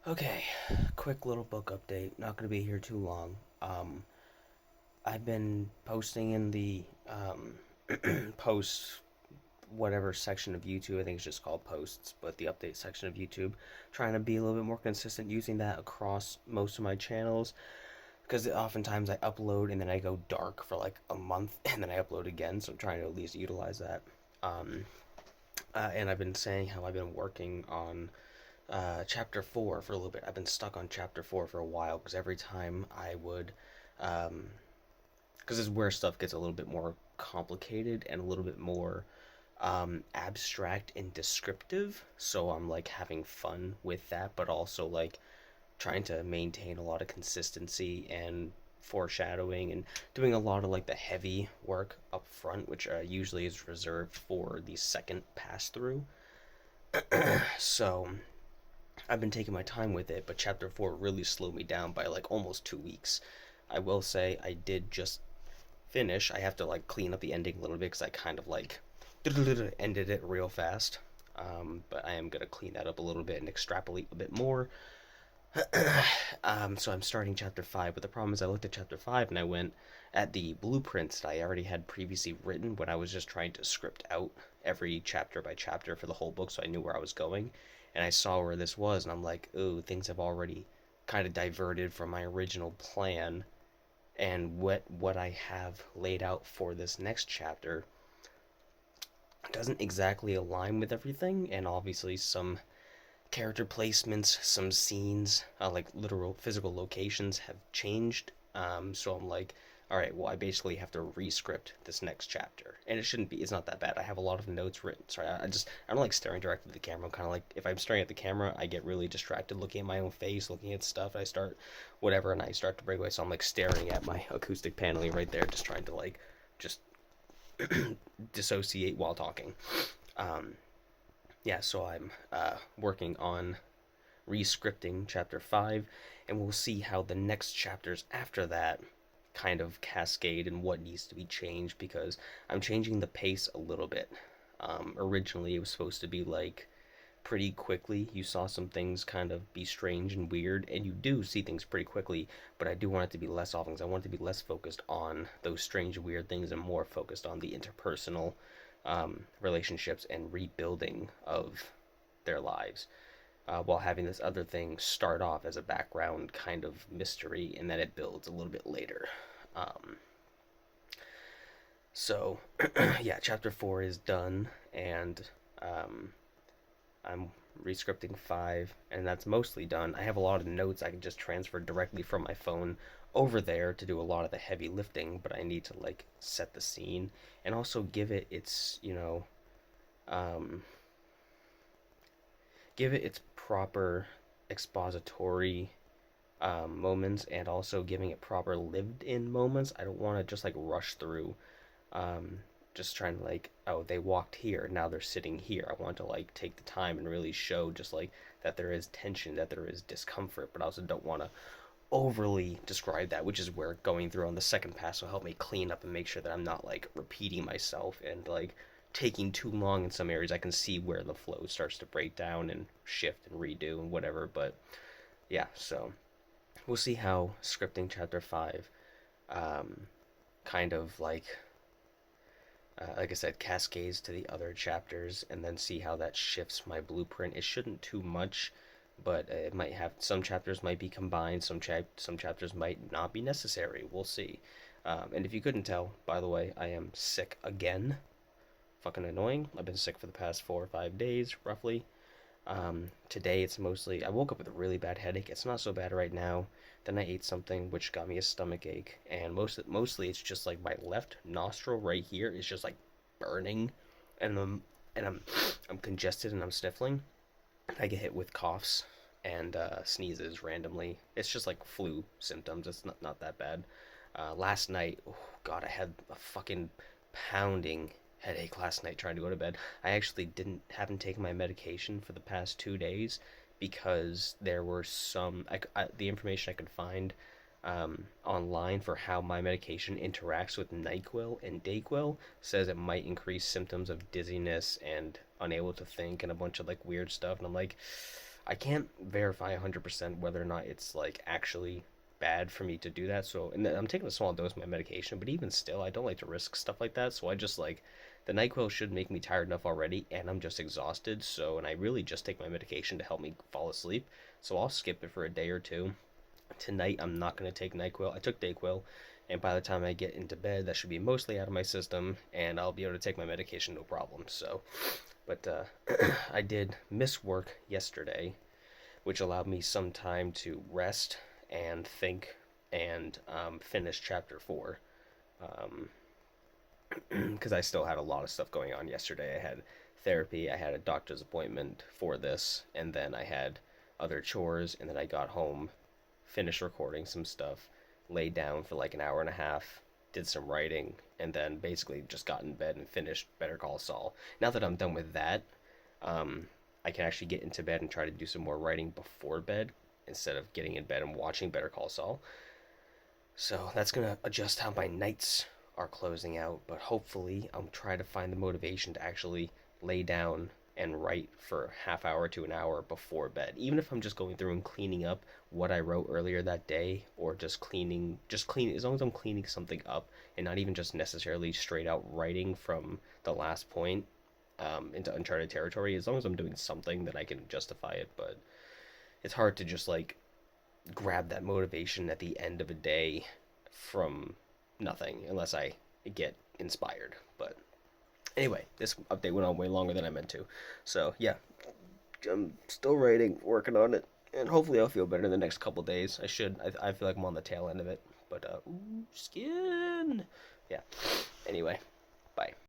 Okay, quick little book update. Not going to be here too long. I've been posting in the post whatever section of YouTube. I think it's just called posts, but the update section of YouTube. Trying to be a little bit more consistent using that across most of my channels because oftentimes I upload and then I go dark for like a month and then I upload again. So I'm trying to at least utilize that. Um, and I've been saying how I've been working on chapter 4 for a little bit. I've been stuck on chapter 4 for a while because every time I would, um, because this is where stuff gets a little bit more complicated and a little bit more abstract and descriptive. So I'm like having fun with that, but also like trying to maintain a lot of consistency and foreshadowing and doing a lot of like the heavy work up front, which usually is reserved for the second pass through. So I've been taking my time with it, but chapter 4 really slowed me down by like almost 2 weeks. I will say I did just finish. I have to like clean up the ending a little bit because I kind of like ended it real fast. But I am going to clean that up a little bit and extrapolate a bit more. So I'm starting chapter 5, but the problem is I looked at chapter 5 and I went at the blueprints that I already had previously written when I was just trying to script out every chapter by chapter for the whole book so I knew where I was going. And I saw where this was, and I'm like, ooh, things have already kind of diverted from my original plan. And what I have laid out for this next chapter doesn't exactly align with everything, and obviously some character placements, some scenes, like literal physical locations have changed. So I'm like, all right, well, I basically have to rescript this next chapter, and it shouldn't be. It's not that bad. I have a lot of notes written. Sorry, I don't like staring directly at the camera. I'm kind of like if I'm staring at the camera, I get really distracted looking at my own face, looking at stuff. I start whatever, and I start to break away. So I'm like staring at my acoustic paneling right there, just trying to like just dissociate while talking. Um, yeah, so I'm working on rescripting chapter 5, and we'll see how the next chapters after that kind of cascade and what needs to be changed because I'm changing the pace a little bit. Originally, it was supposed to be like pretty quickly. You saw some things kind of be strange and weird, and you do see things pretty quickly, but I do want it to be less often because I want it to be less focused on those strange, weird things and more focused on the interpersonal relationships and rebuilding of their lives while having this other thing start off as a background kind of mystery and then it builds a little bit later. Um, so, yeah, chapter 4 is done, and um, I'm rescripting 5, and that's mostly done. I have a lot of notes I can just transfer directly from my phone over there to do a lot of the heavy lifting, but I need to like set the scene and also give it its, um, give it its proper expository moments and also giving it proper lived in moments. I don't want to just like rush through, um, just trying to like, oh, they walked here, now they're sitting here. I want to like take the time and really show just like that there is tension, that there is discomfort, but I also don't want to overly describe that, which is where going through on the second pass will help me clean up and make sure that I'm not like repeating myself and like taking too long in some areas. I can see where the flow starts to break down and shift and redo and whatever. But yeah, so we'll see how scripting chapter 5 um, kind of like I said, cascades to the other chapters, and then see how that shifts my blueprint. It shouldn't too much, but it might have some chapters might be combined, some chapters might not be necessary. We'll see. And if you couldn't tell, by the way, I am sick again. Fucking annoying. I've been sick for the past 4 or 5 days, roughly. Today it's mostly I woke up with a really bad headache. It's not so bad right now. Then I ate something which got me a stomach ache, and mostly it's just like my left nostril right here is just like burning, and I'm congested and I'm sniffling. I get hit with coughs and sneezes randomly. It's just like flu symptoms. It's not that bad. Last night, oh god, I had a fucking pounding headache last night trying to go to bed. I actually haven't taken my medication for the past 2 days because there were the information I could find online for how my medication interacts with NyQuil and DayQuil says it might increase symptoms of dizziness and unable to think and a bunch of like weird stuff. And I'm like, I can't verify 100% whether or not it's like actually bad for me to do that. So, and I'm taking a small dose of my medication, but even still, I don't like to risk stuff like that. So I just like the NyQuil should make me tired enough already, and I'm just exhausted. So, and I really just take my medication to help me fall asleep. So I'll skip it for a day or two. Tonight, I'm not going to take NyQuil. I took Dayquil, and by the time I get into bed, that should be mostly out of my system, and I'll be able to take my medication no problem. So, but I did miss work yesterday, which allowed me some time to rest and think and finish chapter 4. Because I still had a lot of stuff going on yesterday. I had therapy, I had a doctor's appointment for this, and then I had other chores, and then I got home, finished recording some stuff, laid down for like an hour and a half, did some writing, and then basically just got in bed and finished Better Call Saul. Now that I'm done with that, I can actually get into bed and try to do some more writing before bed instead of getting in bed and watching Better Call Saul. So that's going to adjust how my nights are closing out, but hopefully I'll try to find the motivation to actually lay down and write for half hour to an hour before bed. Even if I'm just going through and cleaning up what I wrote earlier that day, or just clean as long as I'm cleaning something up and not even just necessarily straight out writing from the last point into uncharted territory. As long as I'm doing something, that I can justify it. But it's hard to just like grab that motivation at the end of a day from nothing unless I get inspired. But anyway, this update went on way longer than I meant to. So yeah, I'm still writing, working on it, and hopefully I'll feel better in the next couple days. I should. I feel like I'm on the tail end of it. But ooh, skin. Yeah. Anyway, bye.